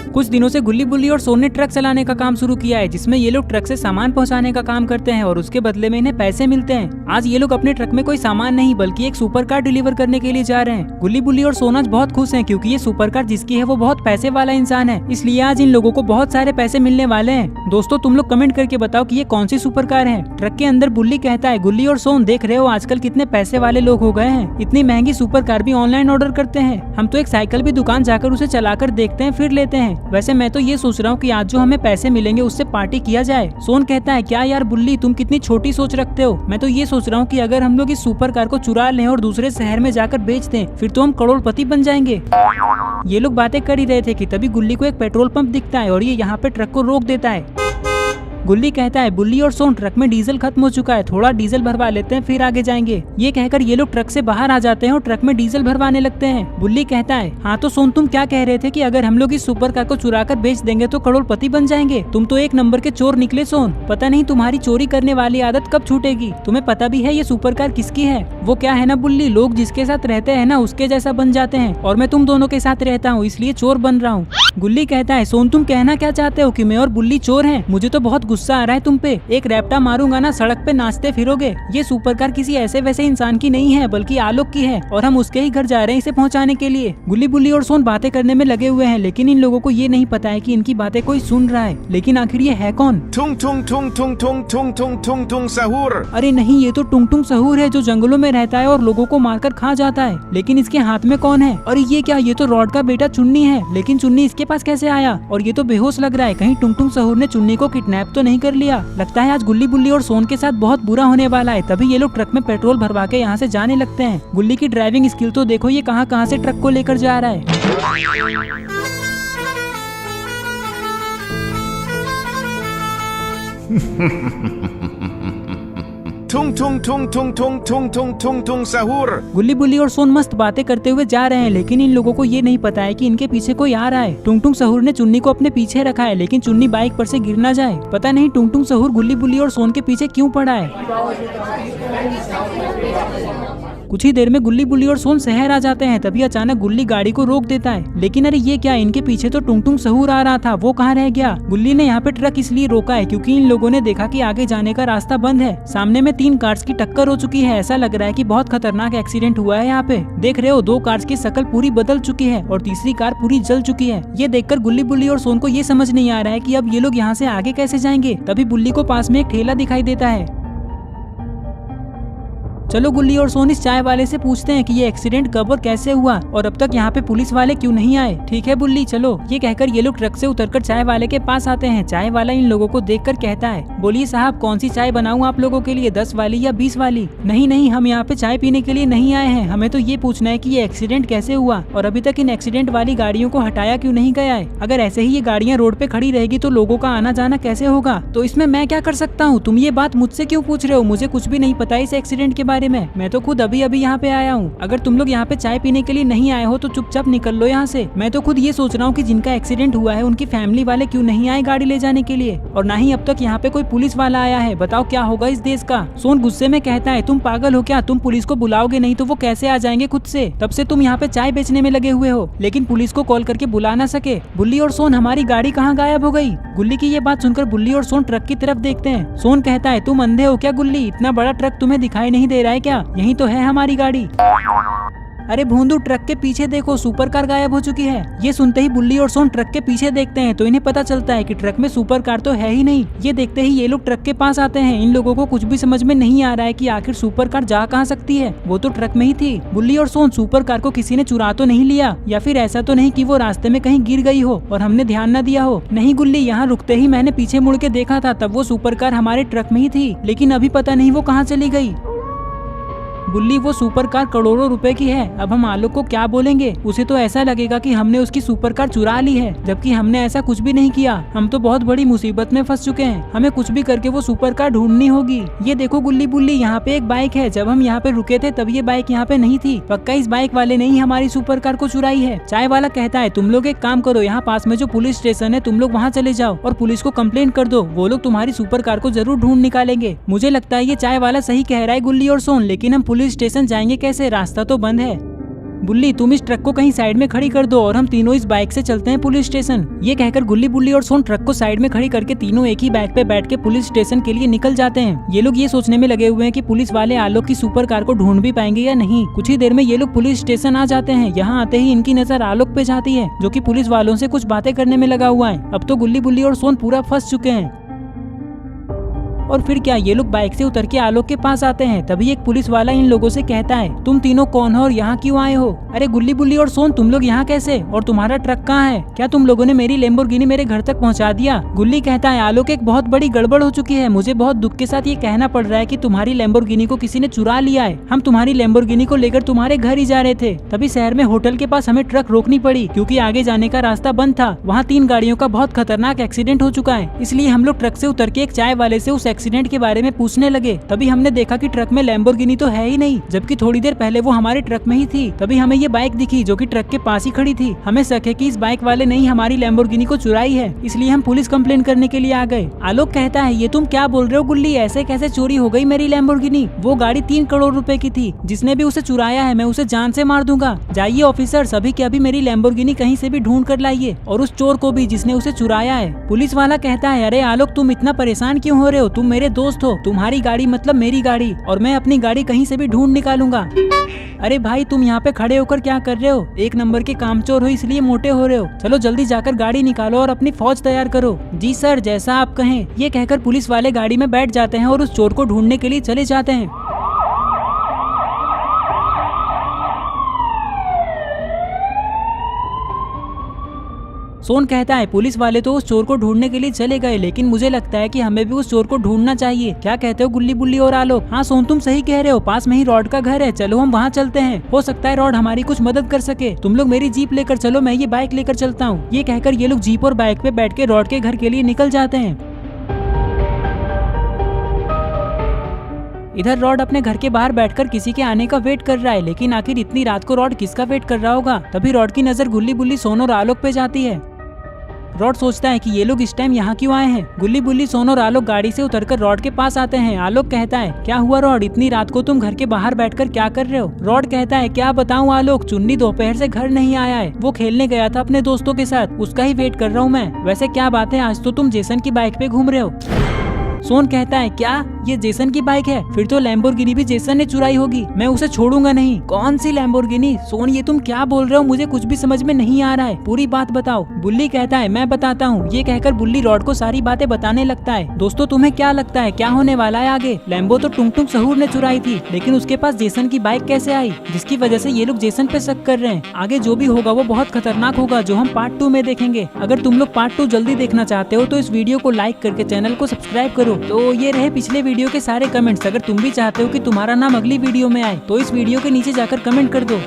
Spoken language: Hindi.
कुछ दिनों से गुल्ली बुल्ली और सोन ने ट्रक चलाने का काम शुरू किया है, जिसमें ये लोग ट्रक से सामान पहुंचाने का काम करते हैं और उसके बदले में इन्हें पैसे मिलते हैं। आज ये लोग अपने ट्रक में कोई सामान नहीं बल्कि एक सुपर कार डिलीवर करने के लिए जा रहे हैं। गुल्ली बुल्ली और सोन आज बहुत खुश हैं क्योंकि ये सुपर कार जिसकी है वो बहुत पैसे वाला इंसान है, इसलिए आज इन लोगों को बहुत सारे पैसे मिलने वाले हैं। दोस्तों तुम लोग कमेंट करके बताओ कि ये कौन सी सुपर कार है। ट्रक के अंदर बुल्ली कहता है, गुल्ली और सोन देख रहे हो आजकल कितने पैसे वाले लोग हो गए हैं, इतनी महंगी सुपर कार भी ऑनलाइन ऑर्डर करते हैं। हम तो एक साइकिल भी दुकान जाकर उसे चलाकर देखते हैं फिर लेते हैं। वैसे मैं तो ये सोच रहा हूँ कि आज जो हमें पैसे मिलेंगे उससे पार्टी किया जाए। सोन कहता है, क्या यार बुल्ली तुम कितनी छोटी सोच रखते हो। मैं तो ये सोच रहा हूँ कि अगर हम लोग इस सुपर कार को चुरा लें और दूसरे शहर में जाकर बेच दें फिर तो हम करोड़पति बन जाएंगे। ये लोग बातें कर ही रहे थे कि तभी गुल्ली को एक पेट्रोल पंप दिखता है और ये यहाँ पे ट्रक को रोक देता है। गुल्ली कहता है, बुल्ली और सोन ट्रक में डीजल खत्म हो चुका है, थोड़ा डीजल भरवा लेते हैं फिर आगे जाएंगे। ये कहकर ये लोग ट्रक से बाहर आ जाते हैं और ट्रक में डीजल भरवाने लगते हैं। बुल्ली कहता है, हाँ तो सोन तुम क्या कह रहे थे कि अगर हम लोग इस सुपर कार को चुरा कर बेच देंगे तो करोड़पति बन जाएंगे। तुम तो एक नंबर के चोर निकले सोन, पता नहीं तुम्हारी चोरी करने वाली आदत कब छूटेगी। तुम्हें पता भी है ये सुपर कार किसकी है। वो क्या है ना बुल्ली, लोग जिसके साथ रहते हैं ना उसके जैसा बन जाते हैं और मैं तुम दोनों के साथ रहता हूँ इसलिए चोर बन रहा हूँ। गुल्ली कहता है, सोन तुम कहना क्या चाहते हो कि मैं और बुल्ली चोर हैं? मुझे तो बहुत गुस्सा आ रहा है तुम पे, एक रैप्टा मारूंगा ना सड़क पे नाचते फिरोगे। ये सुपर कार किसी ऐसे वैसे इंसान की नहीं है बल्कि आलोक की है और हम उसके ही घर जा रहे हैं इसे पहुंचाने के लिए। गुल्ली बुल्ली और सोन बातें करने में लगे हुए हैं लेकिन इन लोगों को ये नहीं पता है कि इनकी बातें कोई सुन रहा है। लेकिन आखिर ये है कौन? टुंग टुंग टुंग टुंग टुंग टुंग टुंग टुंग टुंग सहूर। अरे नहीं, ये तो टुंग टुंग सहूर है जो जंगलों में रहता है और लोगों को मारकर खा जाता है। लेकिन इसके हाथ में कौन है? अरे ये क्या, ये तो रॉड का बेटा चुन्नी है। लेकिन चुन्नी इसके पास कैसे आया? और ये तो बेहोश लग रहा है, कहीं टुंग टुंग सहूर ने चुन्नी को किडनैप तो नहीं कर लिया। लगता है आज गुल्ली बुल्ली और सोन के साथ बहुत बुरा होने वाला है। तभी ये लोग ट्रक में पेट्रोल भरवा के यहाँ से जाने लगते हैं। गुल्ली की ड्राइविंग स्किल तो देखो, ये कहाँ कहाँ से ट्रक को लेकर जा रहा है। टुंग टुंग टुंग टुंग टुंग टुंग टुंग टुंग टुंग सहूर। गुल्ली बुल्ली और सोन मस्त बातें करते हुए जा रहे हैं लेकिन इन लोगों को ये नहीं पता है कि इनके पीछे कोई आ रहा है। टुंग टुंग सहूर ने चुन्नी को अपने पीछे रखा है लेकिन चुन्नी बाइक पर से गिर ना जाए। पता नहीं टुंग टुंग सहूर गुल्ली बुल्ली और सोन के पीछे क्यों पड़ा है। कुछ ही देर में गुल्ली बुल्ली और सोन शहर आ जाते हैं। तभी अचानक गुल्ली गाड़ी को रोक देता है। लेकिन अरे ये क्या, इनके पीछे तो टुंग टुंग सहूर आ रहा था, वो कहाँ रह गया? गुल्ली ने यहाँ पे ट्रक इसलिए रोका है क्योंकि इन लोगों ने देखा कि आगे जाने का रास्ता बंद है। सामने में 3 कार्स की टक्कर हो चुकी है। ऐसा लग रहा है कि बहुत खतरनाक एक्सीडेंट हुआ है यहाँ पे। देख रहे हो 2 कार्स की शक्ल पूरी बदल चुकी है और तीसरी कार पूरी जल चुकी है। ये देखकर गुल्ली बुल्ली और सोन को ये समझ नहीं आ रहा है कि अब ये लोग यहाँ से आगे कैसे जाएंगे। तभी बुल्ली को पास में एक ठेला दिखाई देता है। चलो गुल्ली और सोन इस चाय वाले से पूछते हैं कि ये एक्सीडेंट कब और कैसे हुआ और अब तक यहाँ पे पुलिस वाले क्यों नहीं आए। ठीक है बुल्ली चलो। ये कहकर ये लोग ट्रक से उतरकर चाय वाले के पास आते हैं। चाय वाला इन लोगों को देखकर कहता है, बोलिए साहब कौन सी चाय बनाऊं आप लोगों के लिए, 10 वाली या 20 वाली? नहीं नहीं, हम यहाँ पे चाय पीने के लिए नहीं आए हैं, हमें तो ये पूछना है कि ये एक्सीडेंट कैसे हुआ और अभी तक इन एक्सीडेंट वाली गाड़ियों को हटाया क्यों नहीं गया है। अगर ऐसे ही ये गाड़ियाँ रोड पे खड़ी रहेगी तो लोगों का आना जाना कैसे होगा? तो इसमें मैं क्या कर सकता हूँ? तुम ये बात मुझसे क्यों पूछ रहे हो? मुझे कुछ भी नहीं पता इस एक्सीडेंट के बारे में। मैं तो खुद अभी अभी यहाँ पे आया हूँ। अगर तुम लोग यहाँ पे चाय पीने के लिए नहीं आए हो तो चुपचाप निकल लो यहाँ से। मैं तो खुद ये सोच रहा हूँ कि जिनका एक्सीडेंट हुआ है उनकी फैमिली वाले क्यों नहीं आए गाड़ी ले जाने के लिए और ना ही अब तक यहाँ पे कोई पुलिस वाला आया है। बताओ क्या होगा इस देश का। सोन गुस्से में कहता है, तुम पागल हो क्या? तुम पुलिस को बुलाओगे नहीं तो वो कैसे आ जाएंगे खुद से? तब से तुम यहाँ पे चाय बेचने में लगे हुए हो लेकिन पुलिस को कॉल करके बुला ना सके। बुल्ली और सोन हमारी गाड़ी कहाँ गायब हो गई? गुल्ली की ये बात सुनकर बुल्ली और सोन ट्रक की तरफ देखते हैं। सोन कहता है, तुम अंधे हो क्या गुल्ली? इतना बड़ा ट्रक तुम्हें दिखाई नहीं दे रहा है क्या? यही तो है हमारी गाड़ी। अरे भोंदू, ट्रक के पीछे देखो, सुपर कार गायब हो चुकी है। ये सुनते ही बुल्ली और सोन ट्रक के पीछे देखते हैं तो इन्हें पता चलता है कि ट्रक में सुपर कार तो है ही नहीं। ये देखते ही ये लोग ट्रक के पास आते हैं। इन लोगों को कुछ भी समझ में नहीं आ रहा है कि आखिर सुपर कार जा कहाँ सकती है, वो तो ट्रक में ही थी। बुल्ली और सोन, सुपर कार को किसी ने चुरा तो नहीं लिया या फिर ऐसा तो नहीं कि वो रास्ते में कहीं गिर गई हो और हमने ध्यान न दिया हो? नहीं गुल्ली, यहाँ रुकते ही मैंने पीछे मुड़ के देखा था, तब वो सुपर कार हमारे ट्रक में ही थी लेकिन अभी पता नहीं वो कहाँ चली गई। बुल्ली, वो सुपर कार करोड़ों रुपए की है। अब हम आलोक को क्या बोलेंगे? उसे तो ऐसा लगेगा कि हमने उसकी सुपर कार चुरा ली है, जबकि हमने ऐसा कुछ भी नहीं किया। हम तो बहुत बड़ी मुसीबत में फंस चुके हैं। हमें कुछ भी करके वो सुपर कार ढूंढनी होगी। ये देखो गुल्ली बुल्ली, यहाँ पे एक बाइक है। जब हम यहाँ पे रुके थे तब ये बाइक यहाँ पे नहीं थी। पक्का इस बाइक वाले ने ही हमारी सुपर कार को चुराई है। चाय वाला कहता है, तुम लोग एक काम करो, यहाँ पास में जो पुलिस स्टेशन है तुम लोग वहाँ चले जाओ और पुलिस को कंप्लेंट कर दो। वो लोग तुम्हारी सुपर कार को जरूर ढूंढ निकालेंगे। मुझे लगता है ये चाय वाला सही कह रहा है गुल्ली और सोन, लेकिन हम पुलिस स्टेशन जाएंगे कैसे? रास्ता तो बंद है। बुल्ली तुम इस ट्रक को कहीं साइड में खड़ी कर दो और हम तीनों इस बाइक से चलते हैं पुलिस स्टेशन। ये कहकर गुल्ली, बुल्ली और सोन ट्रक को साइड में खड़ी करके तीनों एक ही बाइक पे बैठ के पुलिस स्टेशन के लिए निकल जाते हैं। ये लोग ये सोचने में लगे हुए हैं कि पुलिस वाले आलोक की सुपर कार को ढूंढ भी पाएंगे या नहीं। कुछ ही देर में ये लोग पुलिस स्टेशन आ जाते हैं। यहाँ आते ही इनकी नजर आलोक पे जाती है जो कि पुलिस वालों से कुछ बातें करने में लगा हुआ है। अब तो गुल्ली, बुल्ली और सोन पूरा फंस चुके हैं। और फिर क्या, ये लोग बाइक से उतर के आलोक के पास आते हैं। तभी एक पुलिस वाला इन लोगों से कहता है, तुम तीनों कौन हो और यहाँ क्यों आए हो? अरे गुल्ली, बुल्ली और सोन, तुम लोग यहाँ कैसे? और तुम्हारा ट्रक कहाँ है? क्या तुम लोगों ने मेरी लैम्बोर्गिनी मेरे घर तक पहुँचा दिया? गुल्ली कहता है, आलोक एक बहुत बड़ी गड़बड़ हो चुकी है। मुझे बहुत दुख के साथ ये कहना पड़ रहा है कि तुम्हारी लैम्बोर्गिनी को किसी ने चुरा लिया है। हम तुम्हारी लैम्बोर्गिनी को लेकर तुम्हारे घर ही जा रहे थे। तभी शहर में होटल के पास हमें ट्रक रोकनी पड़ी क्योंकि आगे जाने का रास्ता बंद था। वहाँ 3 गाड़ियों का बहुत खतरनाक एक्सीडेंट हो चुका है। इसलिए हम लोग ट्रक से उतर के एक चाय वाले से उस एक्सीडेंट के बारे में पूछने लगे। तभी हमने देखा कि ट्रक में लैम्बोर्गिनी तो है ही नहीं, जबकि थोड़ी देर पहले वो हमारे ट्रक में ही थी। तभी हमें ये बाइक दिखी जो कि ट्रक के पास ही खड़ी थी। हमें शक है कि इस बाइक वाले ने ही हमारी लैम्बोर्गिनी को चुराई है, इसलिए हम पुलिस कंप्लेन करने के लिए आ गए। आलोक कहता है, ये तुम क्या बोल रहे हो गुल्ली? ऐसे कैसे चोरी हो गई मेरी लैम्बोर्गिनी? वो गाड़ी 3 करोड़ रुपए की थी। जिसने भी उसे चुराया है मैं उसे जान से मार दूंगा। जाइए ऑफिसर, सभी के अभी मेरी लैम्बोर्गिनी कहीं से भी ढूंढ कर लाइए और उस चोर को भी जिसने उसे चुराया है। पुलिस वाला कहता है, अरे आलोक तुम इतना परेशान क्यों हो रहे हो? तुम मेरे दोस्त हो, तुम्हारी गाड़ी मतलब मेरी गाड़ी, और मैं अपनी गाड़ी कहीं से भी ढूंढ निकालूंगा। अरे भाई तुम यहाँ पे खड़े होकर क्या कर रहे हो? 1 नंबर के कामचोर हो इसलिए मोटे हो रहे हो। चलो जल्दी जाकर गाड़ी निकालो और अपनी फौज तैयार करो। जी सर, जैसा आप कहें। ये कहकर पुलिस वाले गाड़ी में बैठ जाते हैं और उस चोर को ढूंढने के लिए चले जाते हैं। सोन कहता है, पुलिस वाले तो उस चोर को ढूंढने के लिए चले गए, लेकिन मुझे लगता है कि हमें भी उस चोर को ढूंढना चाहिए। क्या कहते हो गुल्ली, बुल्ली और आलोक? हाँ सोन, तुम सही कह रहे हो। पास में ही रॉड का घर है, चलो हम वहाँ चलते हैं। हो सकता है रॉड हमारी कुछ मदद कर सके। तुम लोग मेरी जीप लेकर चलो, मैं ये बाइक लेकर चलता हूँ। ये कहकर ये लोग जीप और बाइक पे बैठ के रॉड के घर के लिए निकल जाते हैं। इधर रॉड अपने घर के बाहर बैठकर किसी के आने का वेट कर रहा है, लेकिन आखिर इतनी रात को रॉड किसका वेट कर रहा होगा? तभी रॉड की नजर गुल्ली, बुल्ली, सोन और आलोक पे जाती है। रॉड सोचता है कि ये लोग इस टाइम यहाँ क्यों आए हैं। गुल्ली, बुल्ली, सोन और आलोक गाड़ी से उतरकर रॉड के पास आते हैं। आलोक कहता है, क्या हुआ रॉड? इतनी रात को तुम घर के बाहर बैठकर क्या कर रहे हो? रॉड कहता है, क्या बताऊं आलोक, चुन्नी दोपहर से घर नहीं आया है। वो खेलने गया था अपने दोस्तों के साथ, उसका ही वेट कर रहा हूँ मैं। वैसे क्या बात है, आज तो तुम जेसन की बाइक पे घूम रहे हो। सोन कहता है, क्या ये जेसन की बाइक है? फिर तो लैम्बोर्गिनी भी जेसन ने चुराई होगी। मैं उसे छोड़ूंगा नहीं। कौन सी लैम्बोर्गिनी? सोन, ये तुम क्या बोल रहे हो? मुझे कुछ भी समझ में नहीं आ रहा है, पूरी बात बताओ। बुल्ली कहता है, मैं बताता हूँ। ये कहकर बुल्ली रॉड को सारी बातें बताने लगता है। दोस्तों तुम्हें क्या लगता है क्या होने वाला है आगे? लैम्बो तो टुंग टुंग सहूर ने चुराई थी, लेकिन उसके पास जेसन की बाइक कैसे आई, जिसकी वजह से ये लोग जेसन पे शक कर रहे हैं। आगे जो भी होगा वो बहुत खतरनाक होगा, जो हम पार्ट 2 में देखेंगे। अगर तुम लोग पार्ट 2 जल्दी देखना चाहते हो तो इस वीडियो को लाइक करके चैनल को सब्सक्राइब करो। तो ये रहे पिछले वीडियो के सारे कमेंट्स। अगर तुम भी चाहते हो कि तुम्हारा नाम अगली वीडियो में आए तो इस वीडियो के नीचे जाकर कमेंट कर दो।